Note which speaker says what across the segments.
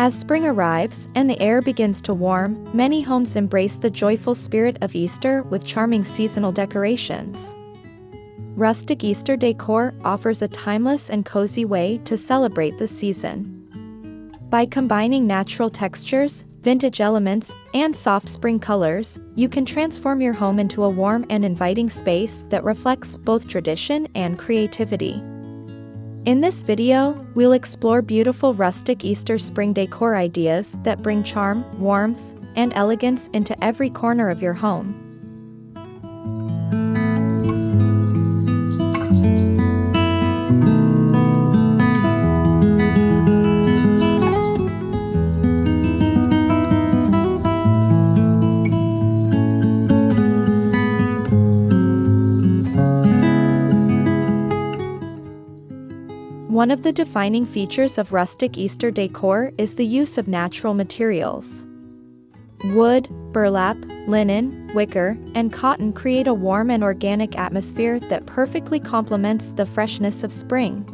Speaker 1: As spring arrives and the air begins to warm, many homes embrace the joyful spirit of Easter with charming seasonal decorations. Rustic Easter Decor offers a timeless and cozy way to celebrate the season. By combining natural textures, vintage elements, and soft spring colors, you can transform your home into a warm and inviting space that reflects both tradition and creativity. In this video, we'll explore beautiful rustic Easter spring decor ideas that bring charm, warmth, and elegance into every corner of your home. One of the defining features of rustic Easter decor is the use of natural materials. Wood, burlap, linen, wicker, and cotton create a warm and organic atmosphere that perfectly complements the freshness of spring.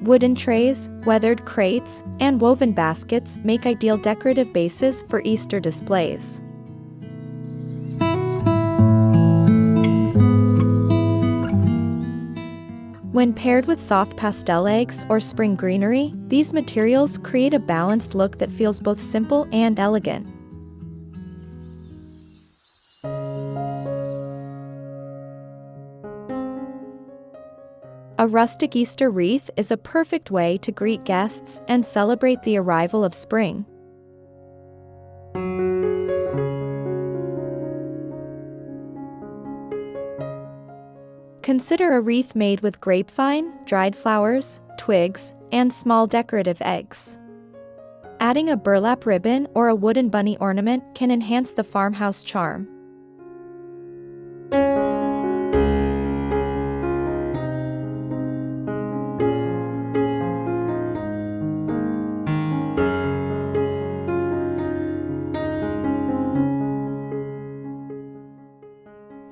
Speaker 1: Wooden trays, weathered crates, and woven baskets make ideal decorative bases for Easter displays. When paired with soft pastel eggs or spring greenery, these materials create a balanced look that feels both simple and elegant. A rustic Easter wreath is a perfect way to greet guests and celebrate the arrival of spring. Consider a wreath made with grapevine, dried flowers, twigs, and small decorative eggs. Adding a burlap ribbon or a wooden bunny ornament can enhance the farmhouse charm.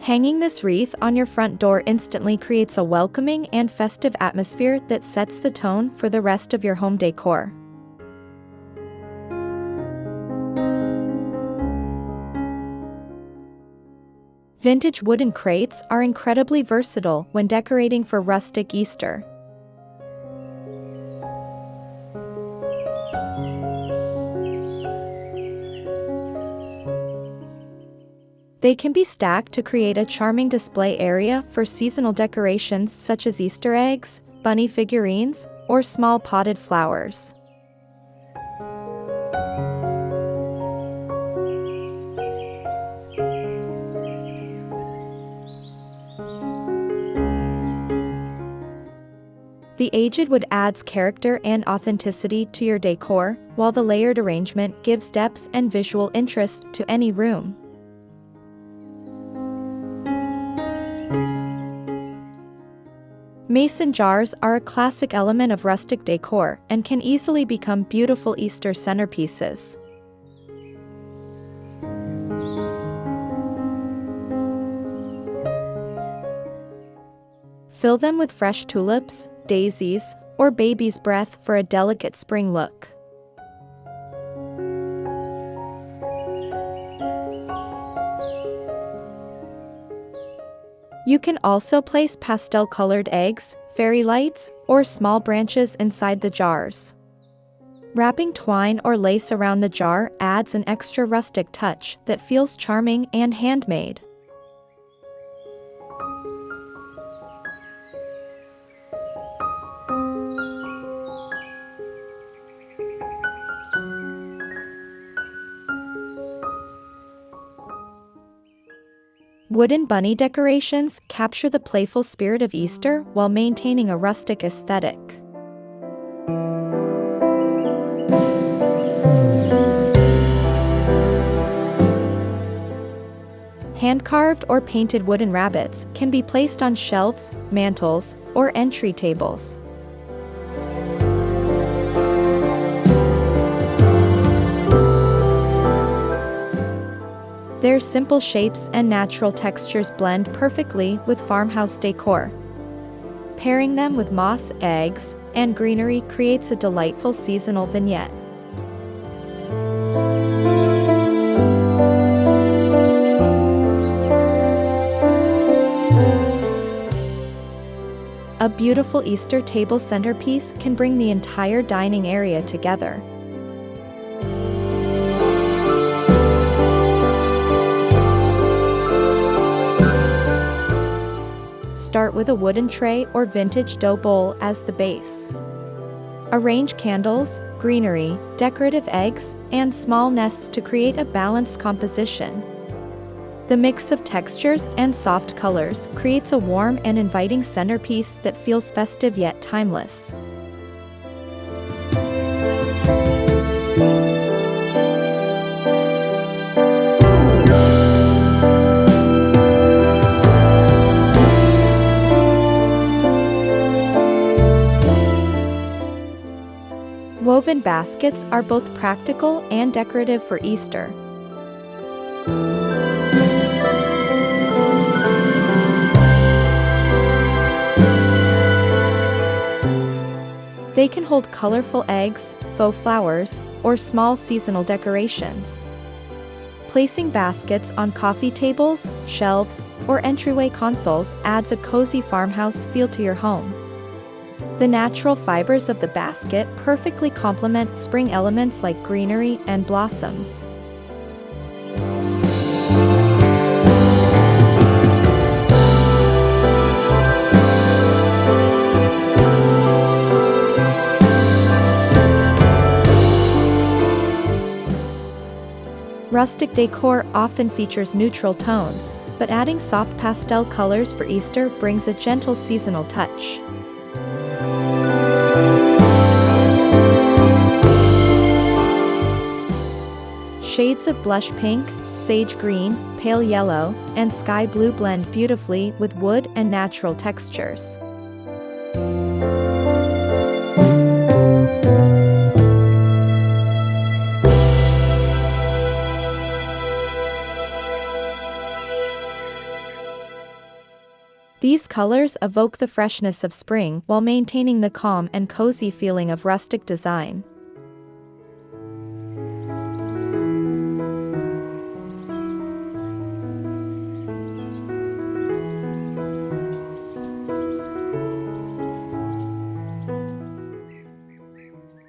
Speaker 1: Hanging this wreath on your front door instantly creates a welcoming and festive atmosphere that sets the tone for the rest of your home decor. Vintage wooden crates are incredibly versatile when decorating for rustic Easter. They can be stacked to create a charming display area for seasonal decorations such as Easter eggs, bunny figurines, or small potted flowers. The aged wood adds character and authenticity to your decor, while the layered arrangement gives depth and visual interest to any room. Mason jars are a classic element of rustic decor and can easily become beautiful Easter centerpieces. Fill them with fresh tulips, daisies, or baby's breath for a delicate spring look. You can also place pastel-colored eggs, fairy lights, or small branches inside the jars. Wrapping twine or lace around the jar adds an extra rustic touch that feels charming and handmade. Wooden bunny decorations capture the playful spirit of Easter while maintaining a rustic aesthetic. Hand-carved or painted wooden rabbits can be placed on shelves, mantels, or entry tables. Their simple shapes and natural textures blend perfectly with farmhouse decor. Pairing them with moss, eggs, and greenery creates a delightful seasonal vignette. A beautiful Easter table centerpiece can bring the entire dining area together. Start with a wooden tray or vintage dough bowl as the base. Arrange candles, greenery, decorative eggs, and small nests to create a balanced composition. The mix of textures and soft colors creates a warm and inviting centerpiece that feels festive yet timeless. Woven baskets are both practical and decorative for Easter. They can hold colorful eggs, faux flowers, or small seasonal decorations. Placing baskets on coffee tables, shelves, or entryway consoles adds a cozy farmhouse feel to your home. The natural fibers of the basket perfectly complement spring elements like greenery and blossoms. Rustic decor often features neutral tones, but adding soft pastel colors for Easter brings a gentle seasonal touch. Shades of blush pink, sage green, pale yellow, and sky blue blend beautifully with wood and natural textures. These colors evoke the freshness of spring while maintaining the calm and cozy feeling of rustic design.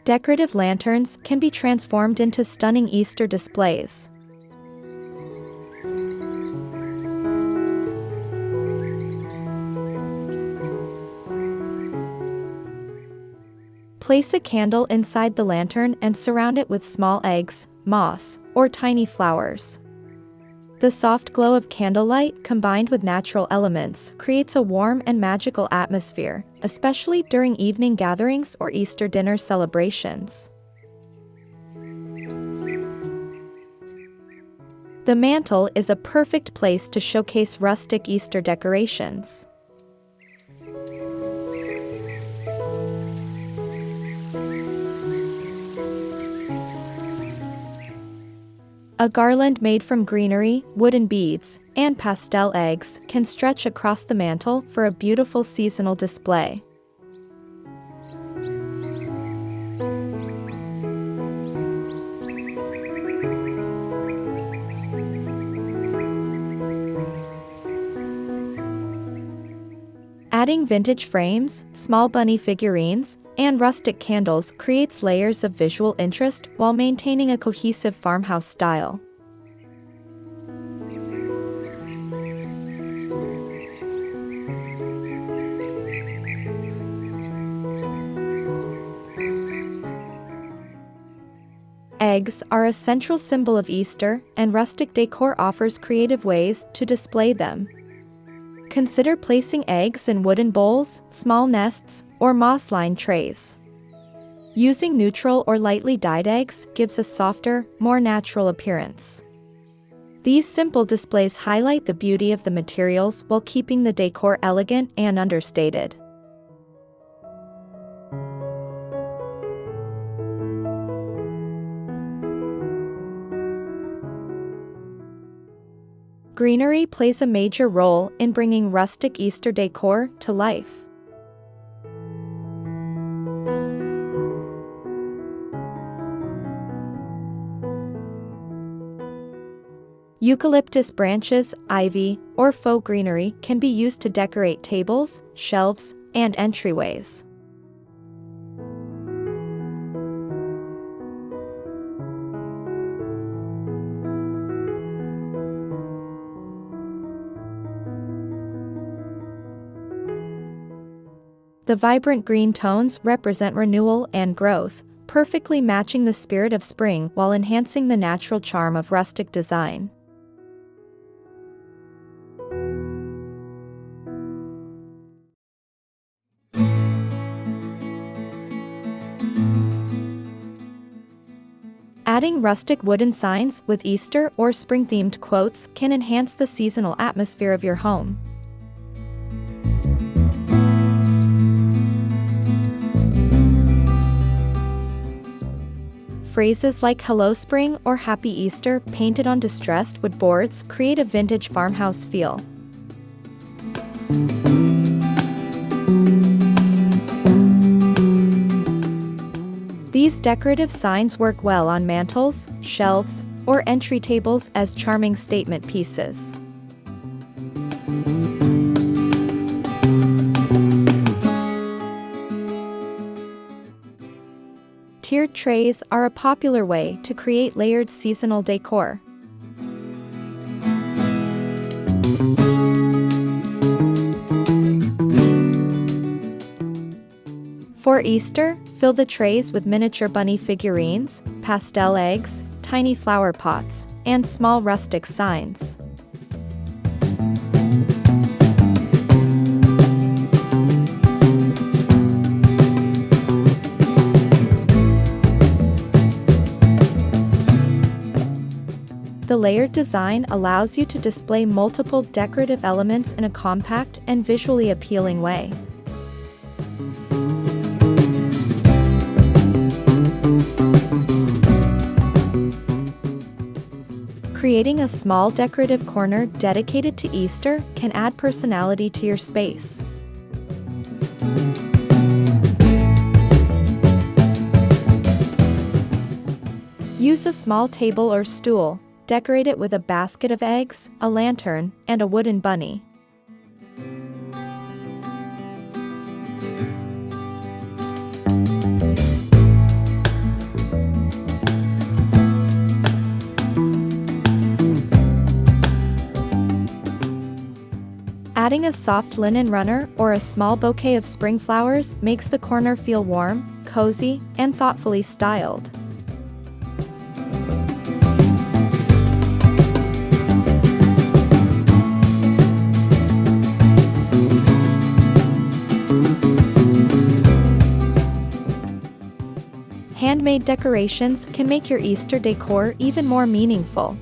Speaker 1: Decorative lanterns can be transformed into stunning Easter displays. Place a candle inside the lantern and surround it with small eggs, moss, or tiny flowers. The soft glow of candlelight combined with natural elements creates a warm and magical atmosphere, especially during evening gatherings or Easter dinner celebrations. The mantel is a perfect place to showcase rustic Easter decorations. A garland made from greenery, wooden beads, and pastel eggs can stretch across the mantel for a beautiful seasonal display. Adding vintage frames, small bunny figurines, and rustic candles creates layers of visual interest while maintaining a cohesive farmhouse style. Eggs are a central symbol of Easter, and rustic decor offers creative ways to display them. Consider placing eggs in wooden bowls, small nests, or moss-lined trays. Using neutral or lightly dyed eggs gives a softer, more natural appearance. These simple displays highlight the beauty of the materials while keeping the decor elegant and understated. Greenery plays a major role in bringing rustic Easter decor to life. Eucalyptus branches, ivy, or faux greenery can be used to decorate tables, shelves, and entryways. The vibrant green tones represent renewal and growth, perfectly matching the spirit of spring while enhancing the natural charm of rustic design. Adding rustic wooden signs with Easter or spring-themed quotes can enhance the seasonal atmosphere of your home. Phrases like "Hello Spring" or "Happy Easter" painted on distressed wood boards create a vintage farmhouse feel. These decorative signs work well on mantels, shelves, or entry tables as charming statement pieces. Tiered trays are a popular way to create layered seasonal decor. For Easter, fill the trays with miniature bunny figurines, pastel eggs, tiny flower pots, and small rustic signs. The layered design allows you to display multiple decorative elements in a compact and visually appealing way. Creating a small decorative corner dedicated to Easter can add personality to your space. Use a small table or stool. Decorate it with a basket of eggs, a lantern, and a wooden bunny. Adding a soft linen runner or a small bouquet of spring flowers makes the corner feel warm, cozy, and thoughtfully styled. Handmade decorations can make your Easter decor even more meaningful.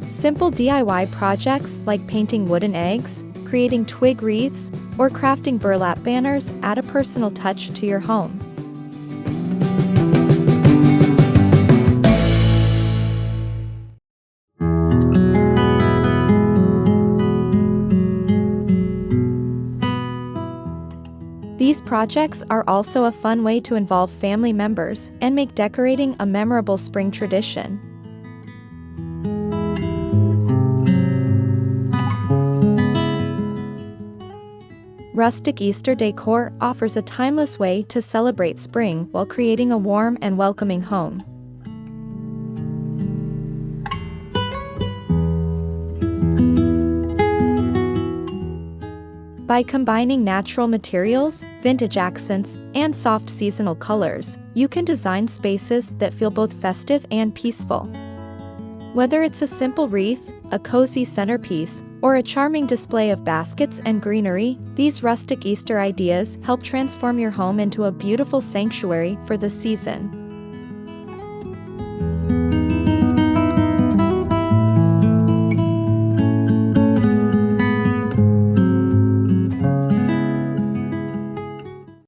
Speaker 1: Simple DIY projects like painting wooden eggs, creating twig wreaths, or crafting burlap banners add a personal touch to your home. These projects are also a fun way to involve family members and make decorating a memorable spring tradition. Rustic Easter decor offers a timeless way to celebrate spring while creating a warm and welcoming home. By combining natural materials, vintage accents, and soft seasonal colors, you can design spaces that feel both festive and peaceful. Whether it's a simple wreath, a cozy centerpiece, or a charming display of baskets and greenery, these rustic Easter ideas help transform your home into a beautiful sanctuary for the season.